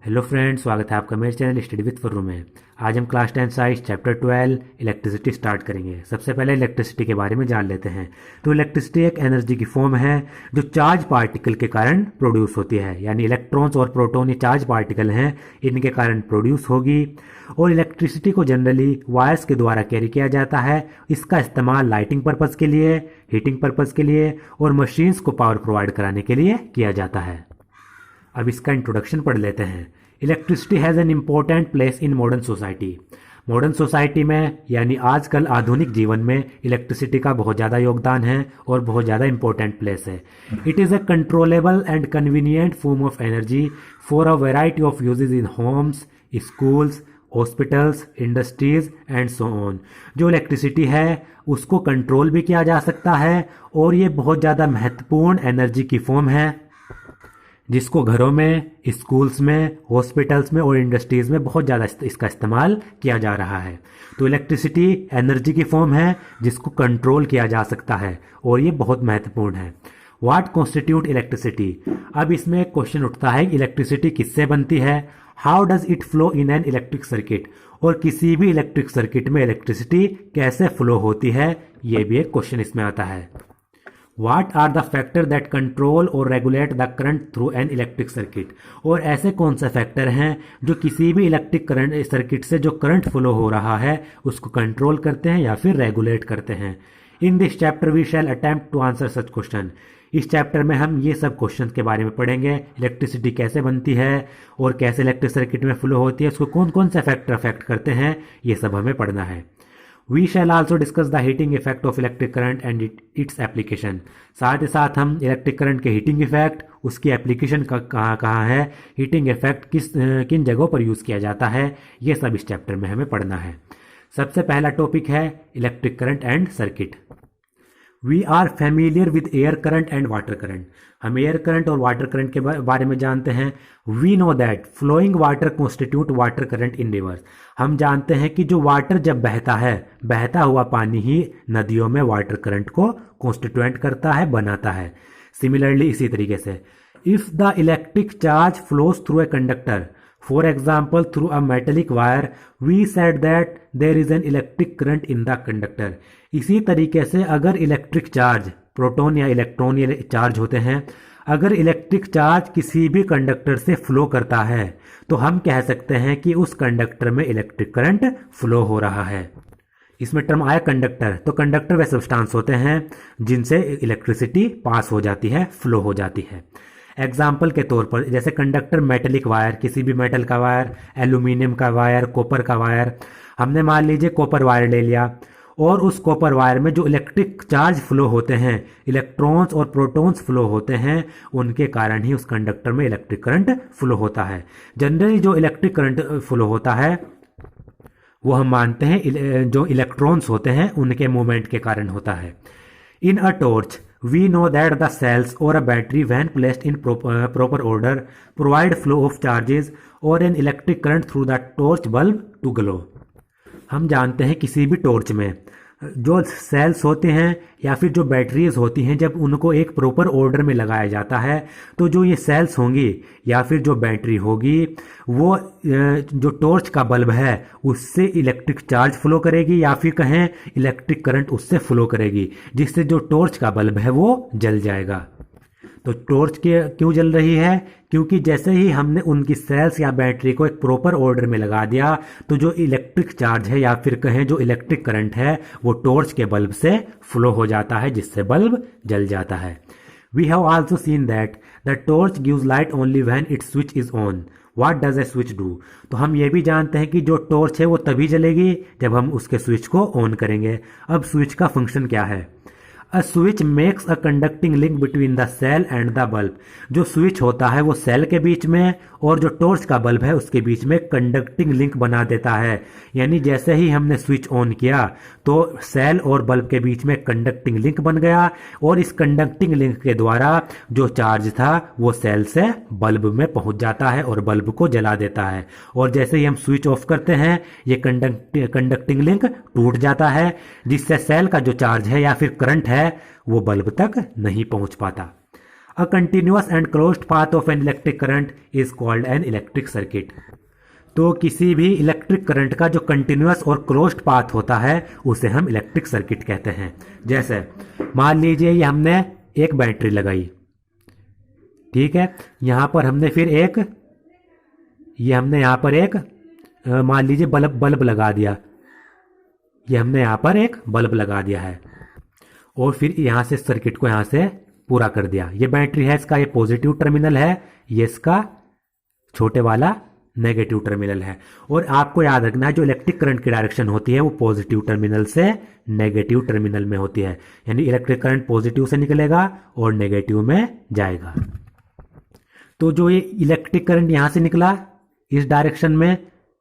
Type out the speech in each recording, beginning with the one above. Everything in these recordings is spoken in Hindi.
हेलो फ्रेंड्स, स्वागत है आपका मेरे चैनल स्टडी विद फर्रू में। आज हम class 10 science chapter 12 electricity start करेंगे। सबसे पहले इलेक्ट्रिसिटी के बारे में जान लेते हैं। तो इलेक्ट्रिसिटी एक एनर्जी की फॉर्म है जो चार्ज पार्टिकल के कारण प्रोड्यूस होती है, यानी इलेक्ट्रॉन्स और प्रोटॉन ये चार्ज पार्टिकल हैं, इनके कारण प्रोड्यूस होगी। और इलेक्ट्रिसिटी को जनरली वायर्स के द्वारा कैरी किया जाता है। इसका इस्तेमाल लाइटिंग पर्पज़ के लिए, हीटिंग पर्पज़ के लिए और मशीन्स को पावर प्रोवाइड कराने के लिए किया जाता है। अब इसका इंट्रोडक्शन पढ़ लेते हैं। Electricity has an important place in modern society. Modern society में यानी आजकल आधुनिक जीवन में इलेक्ट्रिसिटी का बहुत ज़्यादा योगदान है और बहुत ज़्यादा इंपॉर्टेंट प्लेस है। It is a controllable and convenient form of energy for a variety of usages in homes, schools, hospitals, industries and so on. जो इलेक्ट्रिसिटी है उसको कंट्रोल भी किया जा सकता है और ये बहुत ज़्यादा महत्वपूर्ण एनर्जी की फॉर्म है जिसको घरों में, स्कूल्स में, हॉस्पिटल्स में और इंडस्ट्रीज़ में बहुत ज़्यादा इसका इस्तेमाल किया जा रहा है। तो इलेक्ट्रिसिटी एनर्जी की फॉर्म है जिसको कंट्रोल किया जा सकता है और ये बहुत महत्वपूर्ण है। What constitute electricity. अब इसमें एक क्वेश्चन उठता है, इलेक्ट्रिसिटी किससे बनती है, how does it flow in an electric circuit, और किसी भी इलेक्ट्रिक सर्किट में इलेक्ट्रिसिटी कैसे फ्लो होती है, ये भी एक क्वेश्चन इसमें आता है। What are the factors that control or regulate the current through an electric circuit? और ऐसे कौन से फैक्टर हैं जो किसी भी इलेक्ट्रिक करंट सर्किट से जो करंट फ्लो हो रहा है उसको कंट्रोल करते हैं या फिर रेगुलेट करते हैं। In this chapter we shall attempt to answer such question. इस चैप्टर में हम ये सब क्वेश्चन के बारे में पढ़ेंगे। इलेक्ट्रिसिटी कैसे बनती है और कैसे इलेक्ट्रिक सर्किट में फ्लो होती है, उसको कौन कौन से फैक्टर अफेक्ट करते हैं, ये सब हमें पढ़ना है। We shall also discuss the heating effect of electric current and its application। साथ ही साथ हम इलेक्ट्रिक करंट के हीटिंग इफेक्ट, उसकी एप्लीकेशन कहाँ है, हीटिंग इफेक्ट किन जगहों पर यूज़ किया जाता है, ये सब इस चैप्टर में हमें पढ़ना है। सबसे पहला टॉपिक है electric current and circuit. We are familiar with air current and water current. हम एयर करंट और वाटर करंट के बारे में जानते हैं। We know that flowing water constitute water current in rivers. हम जानते हैं कि जो वाटर जब बहता है, बहता हुआ पानी ही नदियों में वाटर करंट को कॉन्स्टिट्यूएंट करता है, बनाता है। सिमिलरली इसी तरीके से if the electric charge flows through a conductor, for example through a metallic wire, we said that there is an electric current in the conductor। इसी तरीके से अगर इलेक्ट्रिक चार्ज, प्रोटॉन या इलेक्ट्रॉन ये चार्ज होते हैं, अगर इलेक्ट्रिक चार्ज किसी भी कंडक्टर से फ्लो करता है तो हम कह सकते हैं कि उस कंडक्टर में इलेक्ट्रिक करंट फ्लो हो रहा है। इसमें टर्म आया कंडक्टर, तो कंडक्टर वे सब्सटेंस होते हैं जिनसे इलेक्ट्रिसिटी पास हो जाती है, फ्लो हो जाती है। एग्जाम्पल के तौर पर जैसे कंडक्टर मेटेलिक वायर, किसी भी मेटल का वायर, एल्यूमिनियम का वायर, कॉपर का वायर, हमने मान लीजिए कॉपर वायर ले लिया और उस कॉपर वायर में जो इलेक्ट्रिक चार्ज फ्लो होते हैं, इलेक्ट्रॉन्स और प्रोटॉन्स फ्लो होते हैं, उनके कारण ही उस कंडक्टर में इलेक्ट्रिक करंट फ्लो होता है। जनरली जो इलेक्ट्रिक करंट फ्लो होता है वो हम मानते हैं जो इलेक्ट्रॉन्स होते हैं उनके मूवमेंट के कारण होता है। In a torch we know that the cells or a battery when placed in proper order provide flow of charges or an electric current through the torch bulb to glow। हम जानते हैं किसी भी टॉर्च में जो सेल्स होते हैं या फिर जो बैटरीज होती हैं, जब उनको एक प्रॉपर ऑर्डर में लगाया जाता है तो जो ये सेल्स होंगी या फिर जो बैटरी होगी वो जो टॉर्च का बल्ब है उससे इलेक्ट्रिक चार्ज फ्लो करेगी या फिर कहें इलेक्ट्रिक करंट उससे फ्लो करेगी, जिससे जो टॉर्च का बल्ब है वो जल जाएगा। तो टॉर्च क्यों जल रही है, क्योंकि जैसे ही हमने उनकी सेल्स या बैटरी को एक प्रॉपर ऑर्डर में लगा दिया तो जो इलेक्ट्रिक चार्ज है या फिर कहें जो इलेक्ट्रिक करंट है वो टॉर्च के बल्ब से फ्लो हो जाता है, जिससे बल्ब जल जाता है। We have also seen that the torch gives light only when its switch is on. What does a switch do. तो हम ये भी जानते हैं कि जो टॉर्च है वो तभी जलेगी जब हम उसके स्विच को ऑन करेंगे। अब स्विच का फंक्शन क्या है। A switch makes a conducting link between the cell and the bulb. जो स्विच होता है वो सेल के बीच में और जो टॉर्च का बल्ब है उसके बीच में कंडक्टिंग लिंक बना देता है। यानी जैसे ही हमने स्विच ऑन किया तो सेल और बल्ब के बीच में कंडक्टिंग लिंक बन गया और इस कंडक्टिंग लिंक के द्वारा जो चार्ज था वो सेल से बल्ब में पहुंच जाता है और बल्ब को जला देता है। और जैसे ही हम स्विच ऑफ करते हैं ये कंडक्टिंग लिंक टूट जाता है, जिससे सेल का जो चार्ज है या फिर करंट है वो बल्ब तक नहीं पहुंच पाता। A continuous and closed path of an electric current is called an electric circuit. तो किसी भी इलेक्ट्रिक करंट का जो कंटिन्यूअस और क्लोज्ड पाथ होता है उसे हम इलेक्ट्रिक सर्किट कहते हैं। जैसे मान लीजिए ये हमने एक बैटरी लगाई, ठीक है, यहां पर हमने फिर एक यहां पर एक मान लीजिए बल्ब लगा दिया, ये हमने यहां पर एक बल्ब लगा दिया है और फिर यहां से सर्किट को यहां से पूरा कर दिया। ये बैटरी है, इसका ये पॉजिटिव टर्मिनल है, ये इसका छोटे वाला नेगेटिव टर्मिनल है। और आपको याद रखना है जो इलेक्ट्रिक करंट की डायरेक्शन होती है वो पॉजिटिव टर्मिनल से नेगेटिव टर्मिनल में होती है, यानी इलेक्ट्रिक करंट पॉजिटिव से निकलेगा और नेगेटिव में जाएगा। तो जो ये इलेक्ट्रिक करंट यहां से निकला इस डायरेक्शन में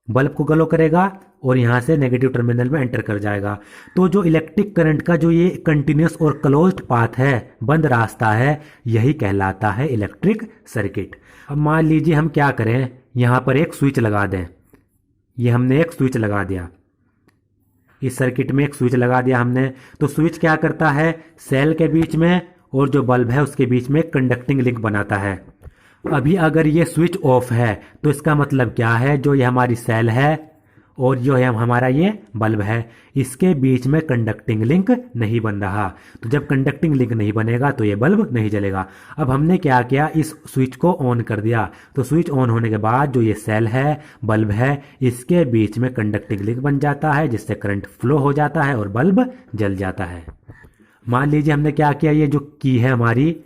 बल्ब को ग्लो करेगा और यहां से नेगेटिव टर्मिनल में एंटर कर जाएगा। तो जो इलेक्ट्रिक करंट का जो ये कंटिन्यूअस और क्लोज्ड पाथ है, बंद रास्ता है, यही कहलाता है इलेक्ट्रिक सर्किट। अब मान लीजिए हम क्या करें, यहां पर एक स्विच लगा दें, ये हमने एक स्विच लगा दिया, इस सर्किट में एक स्विच लगा दिया हमने। तो स्विच क्या करता है, सेल के बीच में और जो बल्ब है उसके बीच में कंडक्टिंग लिंक बनाता है। अभी अगर ये स्विच ऑफ है तो इसका मतलब क्या है, जो ये हमारी सेल है और जो है हमारा ये बल्ब है, इसके बीच में कंडक्टिंग लिंक नहीं बन रहा। तो जब कंडक्टिंग लिंक नहीं बनेगा तो ये बल्ब नहीं जलेगा। अब हमने क्या किया, इस स्विच को ऑन कर दिया। तो स्विच ऑन होने के बाद जो ये सेल है, बल्ब है, इसके बीच में कंडक्टिंग लिंक बन जाता है जिससे करंट फ्लो हो जाता है और बल्ब जल जाता है। मान लीजिए हमने क्या किया, ये जो की है हमारी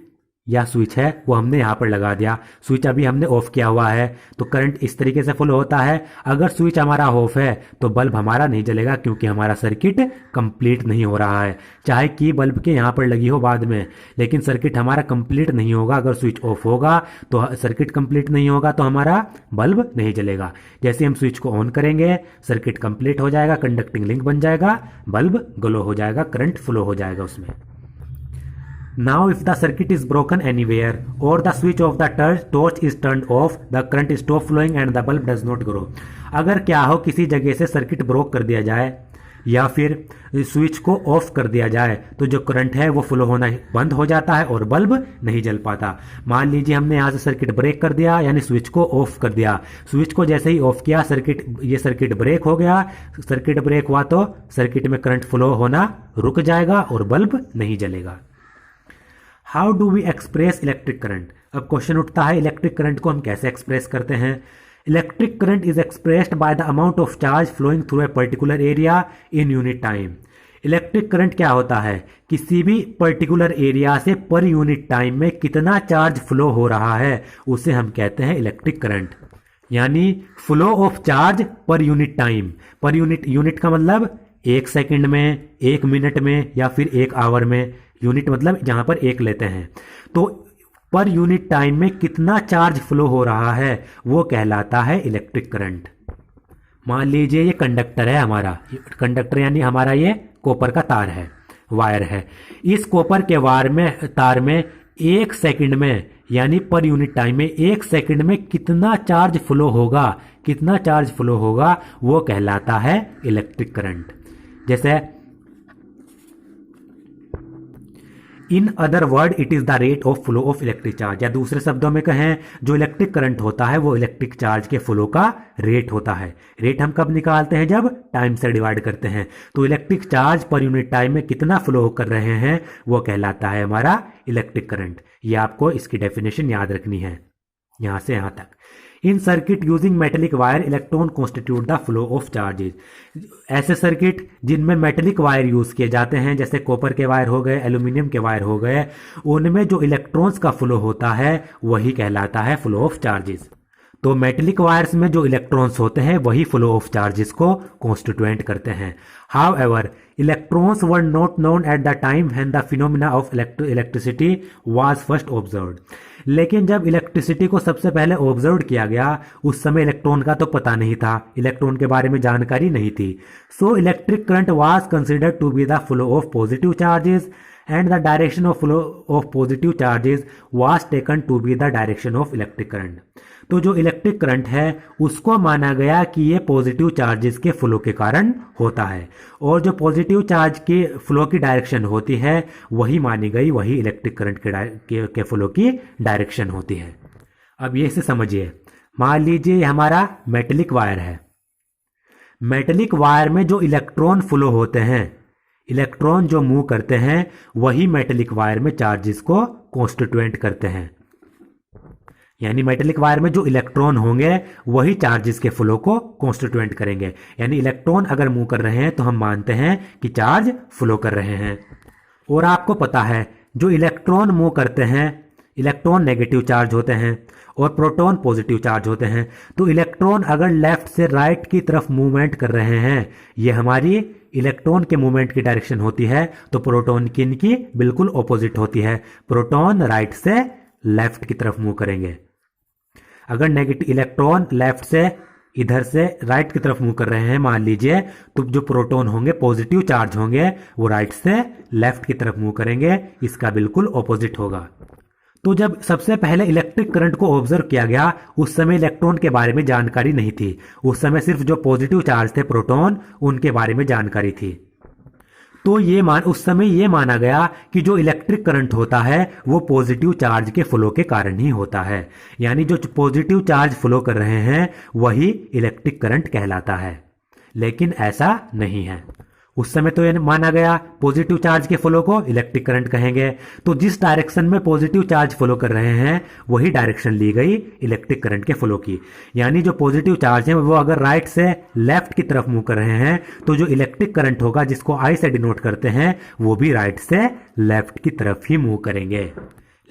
या स्विच है वो हमने यहाँ पर लगा दिया। स्विच अभी हमने ऑफ किया हुआ है तो करंट इस तरीके से फ्लो होता है। अगर स्विच हमारा ऑफ है तो बल्ब हमारा नहीं जलेगा क्योंकि हमारा सर्किट कंप्लीट नहीं हो रहा है। चाहे की बल्ब के यहाँ पर लगी हो बाद में, लेकिन सर्किट हमारा कंप्लीट नहीं होगा। अगर स्विच ऑफ होगा तो सर्किट कंप्लीट नहीं होगा तो हमारा बल्ब नहीं जलेगा। जैसे हम स्विच को ऑन करेंगे सर्किट कंप्लीट हो जाएगा, कंडक्टिंग लिंक बन जाएगा, बल्ब ग्लो हो जाएगा, करंट फ्लो हो जाएगा उसमें। Now if the circuit is broken anywhere or the switch of the torch is turned off, the current stop flowing and the bulb does not grow। अगर क्या हो, किसी जगह से सर्किट ब्रोक कर दिया जाए या फिर स्विच को ऑफ कर दिया जाए तो जो करंट है वो फ्लो होना बंद हो जाता है और बल्ब नहीं जल पाता। मान लीजिए हमने यहाँ से सर्किट ब्रेक कर दिया, यानी स्विच को ऑफ कर दिया। स्विच को जैसे ही ऑफ किया ये सर्किट ब्रेक हो गया। सर्किट ब्रेक हुआ तो सर्किट में करंट फ्लो होना रुक जाएगा और बल्ब नहीं जलेगा। How do we express electric current. अब क्वेश्चन उठता है इलेक्ट्रिक करंट को हम कैसे एक्सप्रेस करते हैं। Electric current is expressed by the amount of charge flowing through a particular area in unit time. Electric current क्या होता है, किसी भी पर्टिकुलर एरिया से पर यूनिट टाइम में कितना चार्ज फ्लो हो रहा है उसे हम कहते हैं इलेक्ट्रिक करंट। यानी flow of charge per unit time. Per unit का मतलब 1 सेकंड में, 1 मिनट में या फिर 1 आवर में। यूनिट मतलब जहां पर 1 लेते हैं। तो पर यूनिट टाइम में कितना चार्ज फ्लो हो रहा है वो कहलाता है इलेक्ट्रिक करंट। मान लीजिए ये कंडक्टर है हमारा, कंडक्टर यानी हमारा ये कॉपर का तार है, वायर है। इस कॉपर के तार में 1 सेकंड में यानी पर यूनिट टाइम में 1 सेकंड में कितना चार्ज फ्लो होगा वो कहलाता है इलेक्ट्रिक करंट। जैसे in other word it is the rate of flow of electric charge, या दूसरे शब्दों में कहें जो इलेक्ट्रिक करंट होता है वो इलेक्ट्रिक चार्ज के फ्लो का रेट होता है। रेट हम कब निकालते हैं, जब टाइम से डिवाइड करते हैं। तो electric charge per unit time में कितना फ्लो कर रहे हैं वो कहलाता है हमारा इलेक्ट्रिक करंट। ये आपको इसकी डेफिनेशन याद रखनी है यहां से यहां तक। In circuit using metallic wire electron constitute the flow of charges. ऐसे सर्किट जिनमें मेटेलिक वायर यूज किए जाते हैं, जैसे कॉपर के वायर हो गए, एल्यूमिनियम के वायर हो गए, उनमें जो इलेक्ट्रॉन्स का फ्लो होता है वही कहलाता है फ्लो ऑफ चार्जेस। तो मेटेलिक वायर्स में जो इलेक्ट्रॉन्स होते हैं वही फ्लो ऑफ चार्जेस को कॉन्स्टिट्यूएंट करते हैं। However electrons were not known at the time when the phenomena of electricity was first observed. लेकिन जब इलेक्ट्रिसिटी को सबसे पहले ऑब्जर्व किया गया उस समय इलेक्ट्रॉन का तो पता नहीं था, इलेक्ट्रॉन के बारे में जानकारी नहीं थी। So electric current was considered to be the flow of positive charges and the direction of flow of positive charges was taken to be the direction of electric current. तो जो इलेक्ट्रिक करंट है उसको माना गया कि ये पॉजिटिव चार्जेस के फ्लो के कारण होता है, और जो पॉजिटिव चार्ज के फ्लो की डायरेक्शन होती है वही मानी गई, वही इलेक्ट्रिक करंट के फ्लो की डायरेक्शन होती है। अब ये से समझिए, मान लीजिए हमारा मेटेलिक वायर है। मेटेलिक वायर में जो इलेक्ट्रॉन फ्लो होते हैं, इलेक्ट्रॉन जो मूव करते हैं, वही मेटेलिक वायर में चार्जेस को कॉन्स्टिट्यूएंट करते हैं। यानी मेटेलिक वायर में जो इलेक्ट्रॉन होंगे वही चार्जेस के फ्लो को कॉन्स्टिट्यूएंट करेंगे। यानी इलेक्ट्रॉन अगर मूव कर रहे हैं तो हम मानते हैं कि चार्ज फ्लो कर रहे हैं। और आपको पता है जो इलेक्ट्रॉन मूव करते हैं, इलेक्ट्रॉन नेगेटिव चार्ज होते हैं और प्रोटॉन पॉजिटिव चार्ज होते हैं। तो इलेक्ट्रॉन अगर लेफ्ट से राइट की तरफ मूवमेंट कर रहे हैं, ये हमारी इलेक्ट्रॉन के मूवमेंट की डायरेक्शन होती है, तो प्रोटॉन की इनकी बिल्कुल ऑपोजिट होती है। प्रोटॉन राइट से लेफ्ट की तरफ मूव करेंगे। अगर नेगेटिव इलेक्ट्रॉन लेफ्ट से इधर से राइट की तरफ मूव कर रहे हैं मान लीजिए, तो जो प्रोटॉन होंगे पॉजिटिव चार्ज होंगे वो राइट से लेफ्ट की तरफ मूव करेंगे, इसका बिल्कुल ऑपोजिट होगा। तो जब सबसे पहले इलेक्ट्रिक करंट को ऑब्जर्व किया गया उस समय इलेक्ट्रॉन के बारे में जानकारी नहीं थी। उस समय सिर्फ जो पॉजिटिव चार्ज थे प्रोटॉन, उनके बारे में जानकारी थी। तो उस समय ये माना गया कि जो इलेक्ट्रिक करंट होता है वो पॉजिटिव चार्ज के फ्लो के कारण ही होता है। यानी जो पॉजिटिव चार्ज फ्लो कर रहे हैं वही इलेक्ट्रिक करंट कहलाता है। लेकिन ऐसा नहीं है। उस समय तो ये माना गया पॉजिटिव चार्ज के फ्लो को इलेक्ट्रिक करंट कहेंगे। तो जिस डायरेक्शन में पॉजिटिव चार्ज फ्लो कर रहे हैं वही डायरेक्शन ली गई इलेक्ट्रिक करंट के फ्लो की। यानी जो पॉजिटिव चार्ज है वो अगर राइट से लेफ्ट की तरफ मूव कर रहे हैं तो जो इलेक्ट्रिक करंट होगा जिसको आई से डिनोट करते हैं वो भी राइट से लेफ्ट की तरफ ही मूव करेंगे।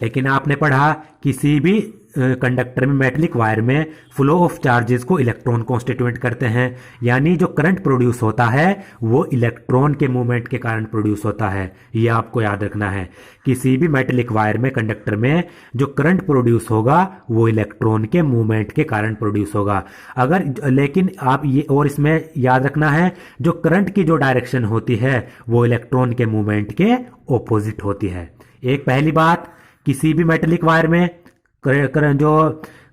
लेकिन आपने पढ़ा किसी भी कंडक्टर में, मेटलिक वायर में फ्लो ऑफ चार्जेस को इलेक्ट्रॉन कॉन्स्टिट्यूएंट करते हैं। यानी जो करंट प्रोड्यूस होता है वो इलेक्ट्रॉन के मूवमेंट के कारण प्रोड्यूस होता है। ये आपको याद रखना है। किसी भी मेटलिक वायर में, कंडक्टर में जो करंट प्रोड्यूस होगा वो इलेक्ट्रॉन के मूवमेंट के कारण प्रोड्यूस होगा। लेकिन आप ये और इसमें याद रखना है जो करंट की जो डायरेक्शन होती है वो इलेक्ट्रॉन के मूवमेंट के ऑपोजिट होती है। एक पहली बात, किसी भी मेटलिक वायर में जो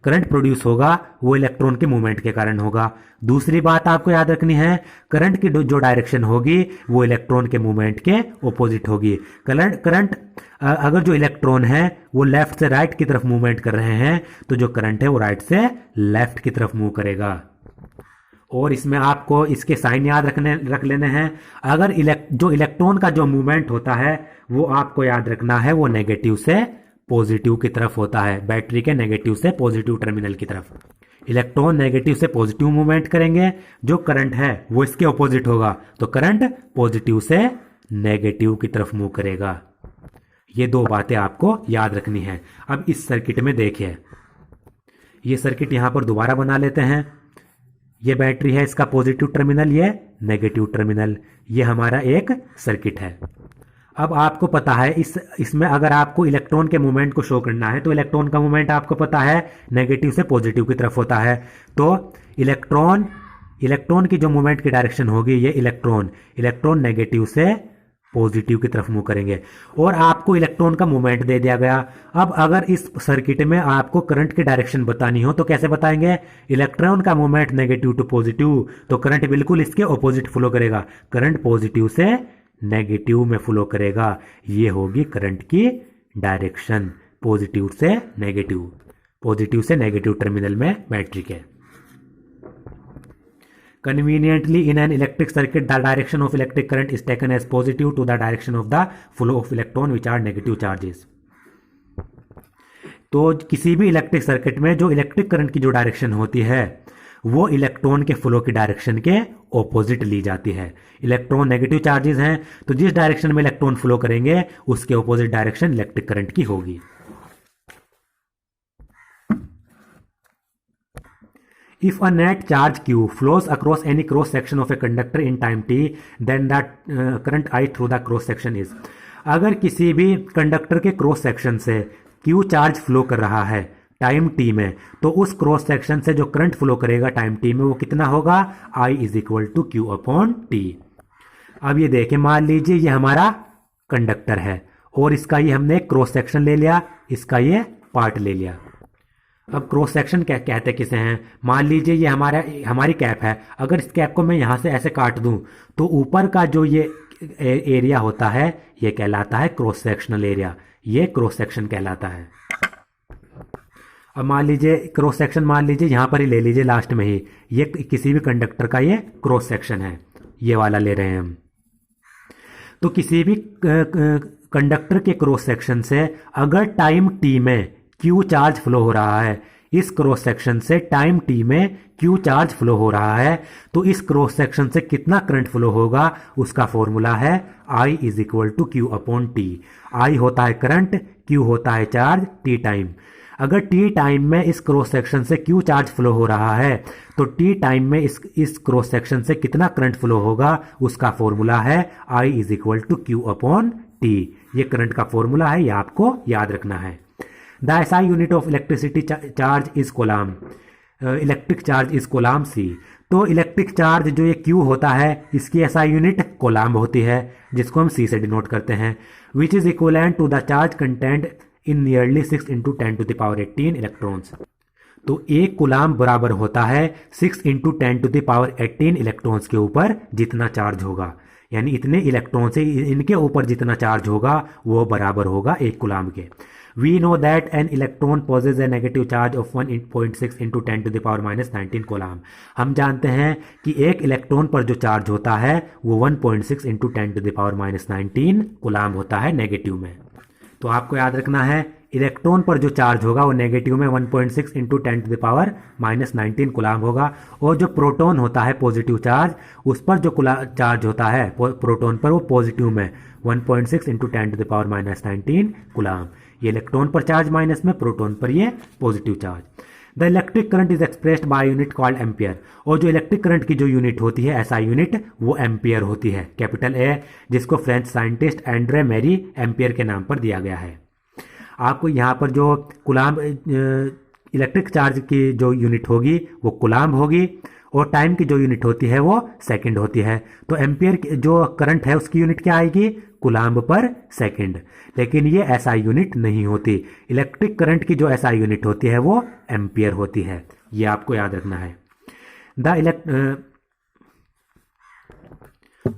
करंट प्रोड्यूस होगा वो इलेक्ट्रॉन के मूवमेंट के कारण होगा। दूसरी बात आपको याद रखनी है, करंट की जो डायरेक्शन होगी वो इलेक्ट्रॉन के मूवमेंट के ऑपोजिट होगी। करंट अगर जो इलेक्ट्रॉन है वो लेफ्ट से राइट की तरफ मूवमेंट कर रहे हैं तो जो करंट है वो राइट से लेफ्ट की तरफ मूव करेगा। और इसमें आपको इसके साइन याद रख लेने हैं। अगर जो इलेक्ट्रॉन का जो मूवमेंट होता है वो आपको याद रखना है वो नेगेटिव से पॉजिटिव की तरफ होता है। बैटरी के नेगेटिव से पॉजिटिव टर्मिनल की तरफ इलेक्ट्रॉन नेगेटिव से पॉजिटिव मूवमेंट करेंगे, जो करंट है वो इसके ऑपोजिट होगा, तो करंट पॉजिटिव से नेगेटिव की तरफ मूव करेगा। ये दो बातें आपको याद रखनी है। अब इस सर्किट में देखिए, ये सर्किट यहां पर दोबारा बना लेते हैं। ये बैटरी है, इसका पॉजिटिव टर्मिनल, ये नेगेटिव टर्मिनल, ये हमारा एक सर्किट है। अब आपको पता है इसमें अगर आपको इलेक्ट्रॉन के मूवमेंट को शो करना है तो इलेक्ट्रॉन का मूवमेंट आपको पता है नेगेटिव से पॉजिटिव की तरफ होता है। तो इलेक्ट्रॉन की जो मूवमेंट की डायरेक्शन होगी, ये इलेक्ट्रॉन नेगेटिव से पॉजिटिव की तरफ मूव करेंगे। और आपको इलेक्ट्रॉन का मूवमेंट दे दिया गया। अब अगर इस सर्किट में आपको करंट की डायरेक्शन बतानी हो तो कैसे बताएंगे? इलेक्ट्रॉन का मूवमेंट नेगेटिव टू पॉजिटिव, तो करंट बिल्कुल इसके ऑपोजिट फ्लो करेगा। करंट पॉजिटिव से नेगेटिव में फ्लो करेगा। ये होगी करंट की डायरेक्शन, पॉजिटिव से नेगेटिव टर्मिनल में बैटरी के। Conveniently, in an electric circuit, the direction of electric current is taken as positive to the direction of the flow of electron which are negative charges. तो किसी भी इलेक्ट्रिक सर्किट में जो इलेक्ट्रिक करंट की जो डायरेक्शन होती है वो इलेक्ट्रॉन के फ्लो की डायरेक्शन के ऑपोजिट ली जाती है। इलेक्ट्रॉन नेगेटिव चार्जेस हैं तो जिस डायरेक्शन में इलेक्ट्रॉन फ्लो करेंगे उसके ऑपोजिट डायरेक्शन इलेक्ट्रिक करंट की होगी। If a net charge Q flows across any cross section of a conductor in time t, then that current I through the cross section is. अगर किसी भी कंडक्टर के क्रॉस सेक्शन से Q चार्ज फ्लो कर रहा है टाइम t में, तो उस क्रॉस सेक्शन से जो करंट फ्लो करेगा टाइम t में वो कितना होगा? I is equal to Q upon T। अब ये देखें, मान लीजिए ये हमारा कंडक्टर है और इसका ये हमने क्रॉस सेक्शन ले लिया, इसका ये पार्ट ले लिया। अब क्रॉस सेक्शन क्या कहते किसे हैं? मान लीजिए ये हमारी कैप है, अगर इस कैप को मैं यहाँ से ऐसे काट दूं तो ऊपर का जो ये एरिया होता है ये कहलाता है क्रॉस सेक्शनल एरिया, ये क्रॉस सेक्शन कहलाता है। अब मान लीजिए क्रॉस सेक्शन, मान लीजिए यहाँ पर ही ले लीजिए लास्ट में ही, ये किसी भी कंडक्टर का ये क्रॉस सेक्शन है, ये वाला ले रहे हैं हम। तो किसी भी कंडक्टर के क्रॉस सेक्शन से अगर टाइम टी में क्यू चार्ज फ्लो हो रहा है, इस क्रॉस सेक्शन से टाइम टी में क्यू चार्ज फ्लो हो रहा है, तो इस क्रॉस सेक्शन से कितना करंट फ्लो होगा उसका फॉर्मूला है I is equal to Q upon T. I होता है करंट, क्यू होता है चार्ज, टी टाइम। अगर टी टाइम में इस क्रॉस सेक्शन से क्यू चार्ज फ्लो हो रहा है तो टी टाइम में इस क्रॉस सेक्शन से कितना करंट फ्लो होगा उसका फॉर्मूला है I is equal to Q upon T. ये करंट का फॉर्मूला है, ये आपको याद रखना है। The SI unit of electricity charge is coulomb, electric charge is coulomb C. तो इलेक्ट्रिक चार्ज जो ये क्यू होता है इसकी एसआई यूनिट कोलाम होती है, जिसको हम सी से डिनोट करते हैं। Which is equivalent to the charge content in nearly 6 × 10⁻18 electrons. तो एक कुलाम बराबर होता है 6 × 10⁻18 इलेक्ट्रॉन्स के ऊपर जितना चार्ज होगा, यानी इतने इलेक्ट्रॉन से इनके ऊपर जितना चार्ज होगा वो बराबर होगा एक कुलाम के। We know that an electron possesses a negative charge of 1.6 × 10⁻19 Kolam. हम जानते हैं कि एक इलेक्ट्रॉन पर जो चार्ज होता है वो 1.6 × 10⁻19 कोलाम होता है नेगेटिव में। तो आपको याद रखना है इलेक्ट्रॉन पर जो चार्ज होगा वो नेगेटिव में 1.6 × 10⁻19 कोलाम होगा, और जो प्रोटॉन होता है पॉजिटिव चार्ज, उस पर जो चार्ज होता है प्रोटॉन पर वो पॉजिटिव में 1.6 × 10⁻19 कोलाम। ये इलेक्ट्रॉन पर चार्ज माइनस में, प्रोटॉन पर ये positive charge. The electric current is expressed by unit called ampere. और जो इलेक्ट्रिक करंट की जो यूनिट होती है एसआई यूनिट वो एम्पियर होती है, कैपिटल ए, जिसको French scientist Andre Marie Ampere के नाम पर दिया गया है। आपको यहाँ पर जो कुलाम इलेक्ट्रिक चार्ज की जो यूनिट होगी वो कुलाम होगी, और टाइम की जो यूनिट होती है वो सेकंड होती है। तो एम्पियर जो करंट है उसकी यूनिट क्या आएगी? कुलाम पर सेकंड। लेकिन ये एसआई यूनिट नहीं होती, इलेक्ट्रिक करंट की जो एसआई यूनिट होती है वो एम्पियर होती है, ये आपको याद रखना है। The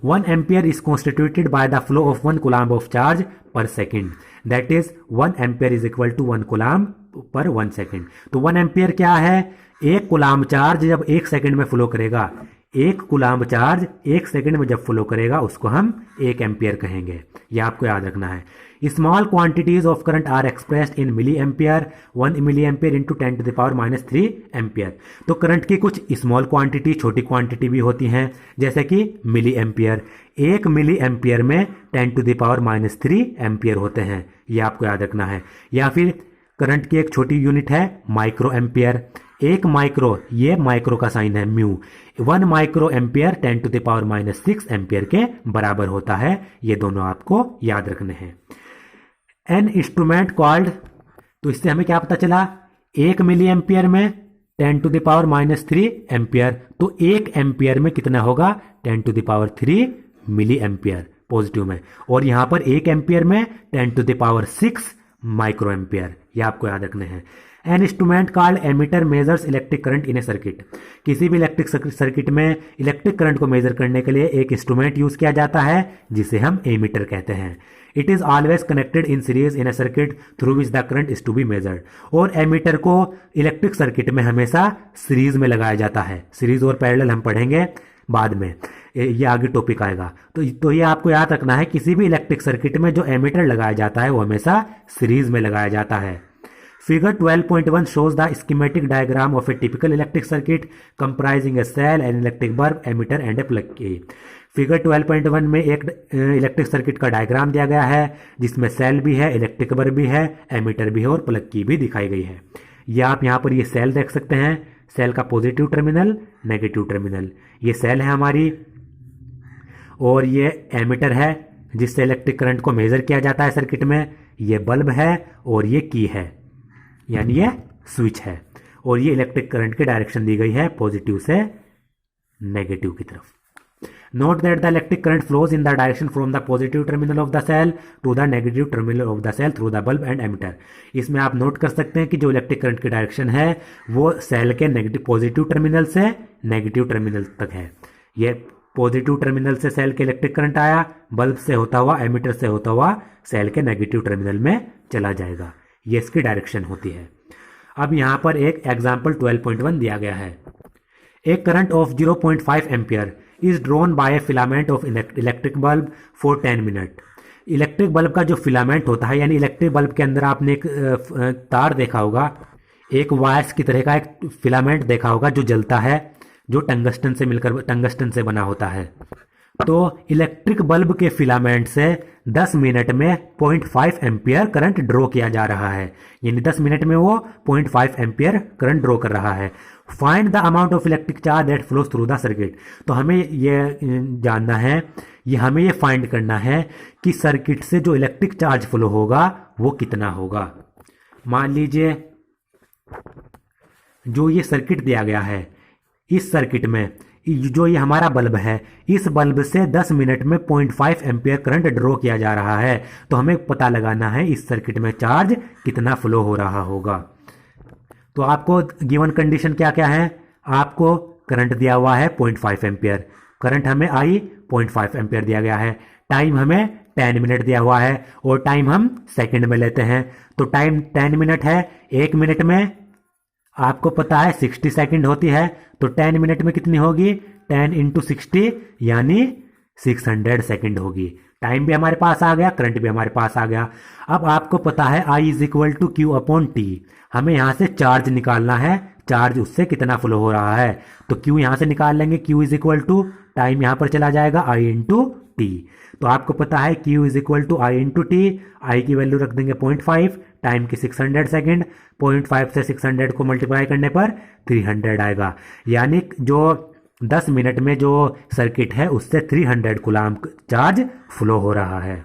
1 ampere is constituted by the flow of 1 coulomb of charge per second, that is 1 ampere is equal to 1 coulomb per 1 second। तो 1 एम्पियर क्या है? एक कुलाम चार्ज जब 1 सेकंड में फ्लो करेगा, एक कुलाम चार्ज 1 सेकंड में जब फ्लो करेगा उसको हम 1 एम्पियर कहेंगे, यह आपको याद रखना है। Small quantities of current are expressed in milli ampere, 1 milli ampere into 10⁻³ ampere. तो करंट की कुछ स्मॉल क्वांटिटी, छोटी क्वांटिटी भी होती हैं, जैसे कि मिली एम्पियर। 1 मिली एम्पियर में 10⁻³ एम्पियर होते हैं, यह आपको याद रखना है। या फिर करंट की एक छोटी यूनिट है माइक्रो एम्पियर। 1 माइक्रो, ये माइक्रो का साइन है म्यू, 1 माइक्रो एम्पियर 10⁻6 एम्पियर के बराबर होता है। ये दोनों आपको याद रखने हैं। एन इंस्ट्रूमेंट कॉल्ड, तो इससे हमें क्या पता चला? 1 मिली एम्पियर में 10⁻³ एम्पियर, तो 1 एम्पियर में कितना होगा? 10⁻³ मिली एम्पियर पॉजिटिव में, और यहां पर 1 एम्पियर में 10⁻6 माइक्रो एम्पियर, यह आपको याद रखने हैं। An instrument called ammeter measures electric current in a circuit. किसी भी इलेक्ट्रिक सर्किट में इलेक्ट्रिक करंट को मेजर करने के लिए एक इंस्ट्रूमेंट यूज किया जाता है जिसे हम एमीटर कहते हैं। It is always connected in series in a circuit through which the current is to be measured. और एमीटर को इलेक्ट्रिक सर्किट में हमेशा सीरीज में लगाया जाता है। सीरीज और पैरेलल हम पढ़ेंगे बाद में, ये आगे टॉपिक आएगा। तो ये आपको याद रखना है, किसी भी इलेक्ट्रिक सर्किट में जो एमीटर लगाया जाता है वो हमेशा सीरीज में लगाया जाता है। Figure 12.1 shows the schematic diagram of a typical electric circuit comprising a cell, an electric bulb, emitter and a plug key। Figure 12.1 में एक इलेक्ट्रिक सर्किट का डायग्राम दिया गया है जिसमें सेल भी है, इलेक्ट्रिक बल्ब भी है, एमीटर भी है और प्लग की भी दिखाई गई है। ये आप यहाँ पर ये सेल देख सकते हैं, सेल का पॉजिटिव टर्मिनल, नेगेटिव टर्मिनल, ये सेल है हमारी, और ये एमीटर है जिससे इलेक्ट्रिक करंट को मेजर किया जाता है सर्किट में। ये बल्ब है और ये की है, यानी ये स्विच है, और ये इलेक्ट्रिक करंट की डायरेक्शन दी गई है पॉजिटिव से नेगेटिव की तरफ। Note that the electric current flows in the direction from the positive terminal of the cell to the negative terminal of the cell through the bulb and emitter. इसमें आप नोट कर सकते हैं कि जो इलेक्ट्रिक करंट की डायरेक्शन है वो सेल के नेगेटिव पॉजिटिव टर्मिनल से नेगेटिव टर्मिनल तक है। ये पॉजिटिव टर्मिनल से सेल के इलेक्ट्रिक करंट आया, बल्ब से होता हुआ, एमिटर से होता हुआ सेल के नेगेटिव टर्मिनल में चला जाएगा। ये इसकी डायरेक्शन होती है। अब यहां पर एक एग्जाम्पल 12.1 दिया गया है। A current of 0.5 ampere is drawn by a filament of electric bulb for 10 minutes. Electric bulb का जो फिलामेंट होता है, यानी इलेक्ट्रिक बल्ब के अंदर आपने एक तार देखा होगा, एक वायर्स की तरह का एक फिलामेंट देखा होगा जो जलता है, जो टंगस्टन से मिलकर टंगस्टन से बना होता है। तो इलेक्ट्रिक बल्ब के फिलामेंट से 10 मिनट में 0.5 एम्पियर करंट ड्रॉ किया जा रहा है, यानी 10 मिनट में वो 0.5 एम्पियर करंट ड्रॉ कर रहा है। Find the amount of electric charge that flows through the circuit. तो हमें ये जानना है, हमें ये फाइंड करना है कि सर्किट से जो इलेक्ट्रिक चार्ज फ्लो होगा वो कितना होगा। मान लीजिए जो ये सर्किट दिया गया है, इस सर्किट में जो ये हमारा बल्ब है, इस बल्ब से 10 मिनट में 0.5 एम्पियर करंट ड्रॉ किया जा रहा है। तो हमें पता लगाना है इस सर्किट में चार्ज कितना फ्लो हो रहा होगा। तो आपको गिवन कंडीशन क्या क्या है, आपको करंट दिया हुआ है 0.5 एम्पियर, करंट हमें आई 0.5 एम्पियर दिया गया है, टाइम हमें 10 मिनट दिया हुआ है और टाइम हम सेकंड में लेते हैं। तो टाइम 10 मिनट है, 1 मिनट में आपको पता है 60 सेकंड होती है, तो 10 मिनट में कितनी होगी, 10 इंटू 60 यानी 600 सेकंड होगी। टाइम भी हमारे पास आ गया, करंट भी हमारे पास आ गया। अब आपको पता है I is equal to Q upon T, हमें यहां से चार्ज निकालना है, चार्ज उससे कितना फ्लो हो रहा है। तो क्यू यहां से निकाल लेंगे, Q is equal to time यहां पर चला जाएगा I इंटू टी। तो आपको पता है Q is equal to I into T, I की वैल्यू रख देंगे 0.5, टाइम की 600 सेकेंड, 0.5 से 600 को मल्टीप्लाई करने पर 300 आएगा। यानी जो 10 मिनट में जो सर्किट है उससे 300 कूलाम्ब चार्ज फ्लो हो रहा है।